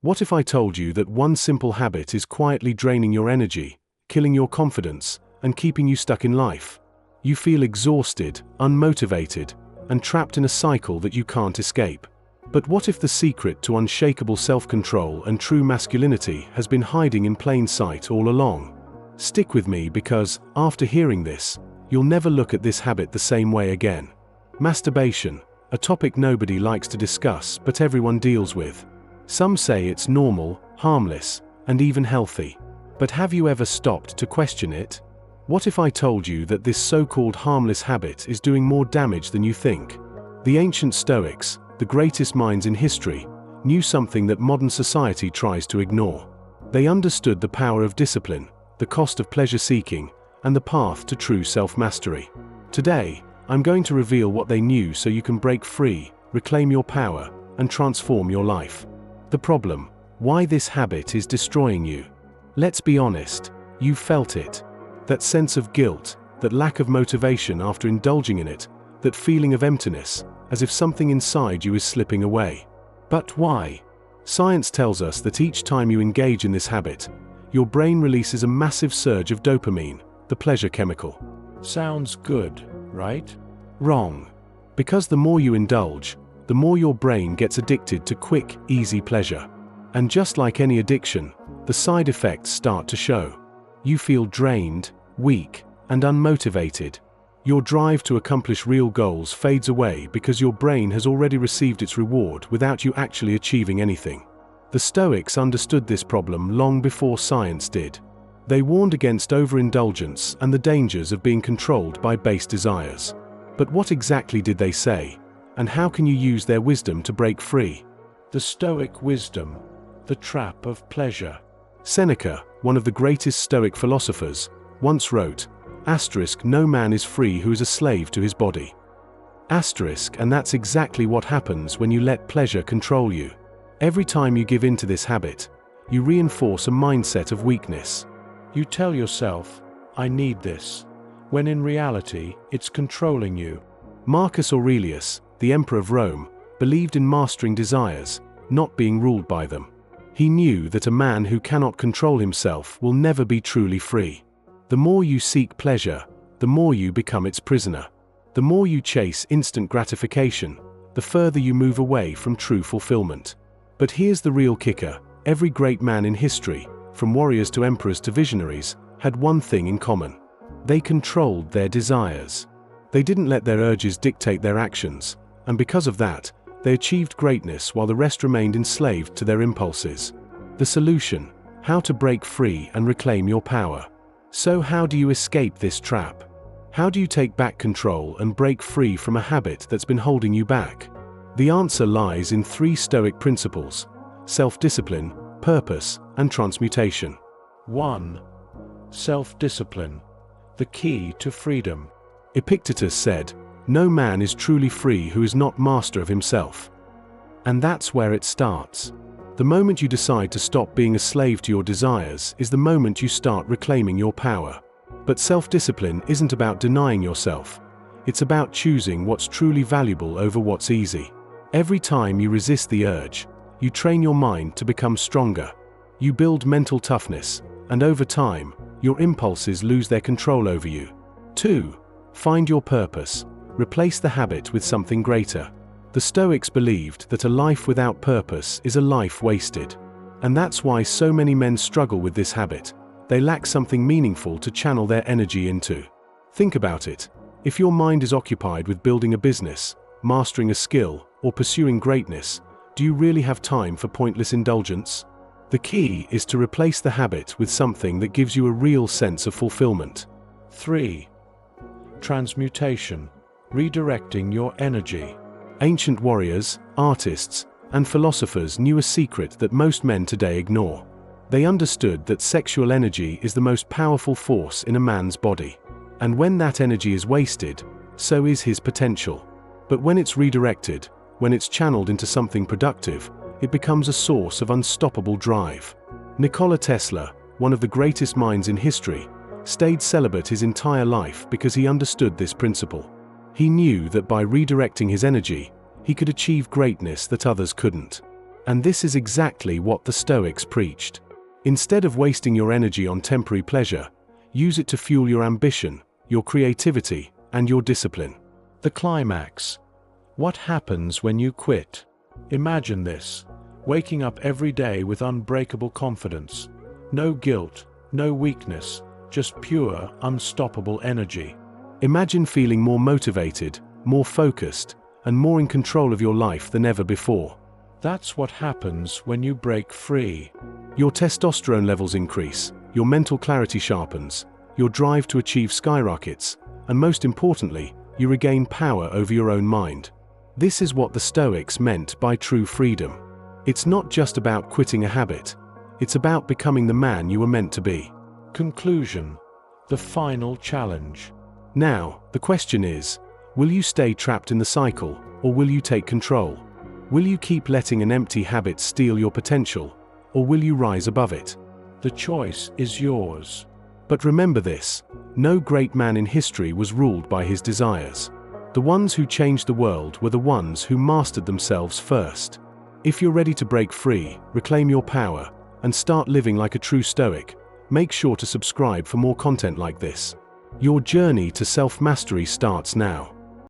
What if I told you that one simple habit is quietly draining your energy, killing your confidence, and keeping you stuck in life? You feel exhausted, unmotivated, and trapped in a cycle that you can't escape. But what if the secret to unshakable self-control and true masculinity has been hiding in plain sight all along? Stick with me because, after hearing this, you'll never look at this habit the same way again. Masturbation, a topic nobody likes to discuss but everyone deals with. Some say it's normal, harmless, and even healthy. But have you ever stopped to question it? What if I told you that this so-called harmless habit is doing more damage than you think? The ancient Stoics, the greatest minds in history, knew something that modern society tries to ignore. They understood the power of discipline, the cost of pleasure-seeking, and the path to true self-mastery. Today, I'm going to reveal what they knew so you can break free, reclaim your power, and transform your life. The problem: why this habit is destroying you. Let's be honest, you felt it. That sense of guilt, that lack of motivation after indulging in it, that feeling of emptiness, as if something inside you is slipping away. But why? Science tells us that each time you engage in this habit, your brain releases a massive surge of dopamine, the pleasure chemical. Sounds good, right? Wrong. Because the more you indulge, the more your brain gets addicted to quick, easy pleasure. And just like any addiction, the side effects start to show. You feel drained, weak, and unmotivated. Your drive to accomplish real goals fades away because your brain has already received its reward without you actually achieving anything. The Stoics understood this problem long before science did. They warned against overindulgence and the dangers of being controlled by base desires. But what exactly did they say? And how can you use their wisdom to break free? The Stoic wisdom, the trap of pleasure. Seneca, one of the greatest Stoic philosophers, once wrote, "No man is free who is a slave to his body." And that's exactly what happens when you let pleasure control you. Every time you give in to this habit, you reinforce a mindset of weakness. You tell yourself, "I need this," when in reality, it's controlling you. Marcus Aurelius, the Emperor of Rome, believed in mastering desires, not being ruled by them. He knew that a man who cannot control himself will never be truly free. The more you seek pleasure, the more you become its prisoner. The more you chase instant gratification, the further you move away from true fulfillment. But here's the real kicker: every great man in history, from warriors to emperors to visionaries, had one thing in common. They controlled their desires. They didn't let their urges dictate their actions, and because of that, they achieved greatness while the rest remained enslaved to their impulses. The solution: how to break free and reclaim your power. So how do you escape this trap? How do you take back control and break free from a habit that's been holding you back? The answer lies in 3 Stoic principles: self-discipline, purpose, and transmutation. 1. Self-discipline, the key to freedom. Epictetus said, "No man is truly free who is not master of himself." And that's where it starts. The moment you decide to stop being a slave to your desires is the moment you start reclaiming your power. But self-discipline isn't about denying yourself. It's about choosing what's truly valuable over what's easy. Every time you resist the urge, you train your mind to become stronger. You build mental toughness, and over time, your impulses lose their control over you. 2. Find your purpose. Replace the habit with something greater. The Stoics believed that a life without purpose is a life wasted. And that's why so many men struggle with this habit. They lack something meaningful to channel their energy into. Think about it. If your mind is occupied with building a business, mastering a skill, or pursuing greatness, do you really have time for pointless indulgence? The key is to replace the habit with something that gives you a real sense of fulfillment. 3. Transmutation, redirecting your energy. Ancient warriors, artists, and philosophers knew a secret that most men today ignore. They understood that sexual energy is the most powerful force in a man's body. And when that energy is wasted, so is his potential. But when it's redirected, when it's channeled into something productive, it becomes a source of unstoppable drive. Nikola Tesla, one of the greatest minds in history, stayed celibate his entire life because he understood this principle. He knew that by redirecting his energy, he could achieve greatness that others couldn't. And this is exactly what the Stoics preached. Instead of wasting your energy on temporary pleasure, use it to fuel your ambition, your creativity, and your discipline. The climax. What happens when you quit? Imagine this: waking up every day with unbreakable confidence. No guilt, no weakness, just pure, unstoppable energy. Imagine feeling more motivated, more focused, and more in control of your life than ever before. That's what happens when you break free. Your testosterone levels increase, your mental clarity sharpens, your drive to achieve skyrockets, and most importantly, you regain power over your own mind. This is what the Stoics meant by true freedom. It's not just about quitting a habit. It's about becoming the man you were meant to be. Conclusion. The final challenge. Now, the question is, will you stay trapped in the cycle, or will you take control? Will you keep letting an empty habit steal your potential, or will you rise above it? The choice is yours. But remember this: no great man in history was ruled by his desires. The ones who changed the world were the ones who mastered themselves first. If you're ready to break free, reclaim your power, and start living like a true Stoic, make sure to subscribe for more content like this. Your journey to self-mastery starts now.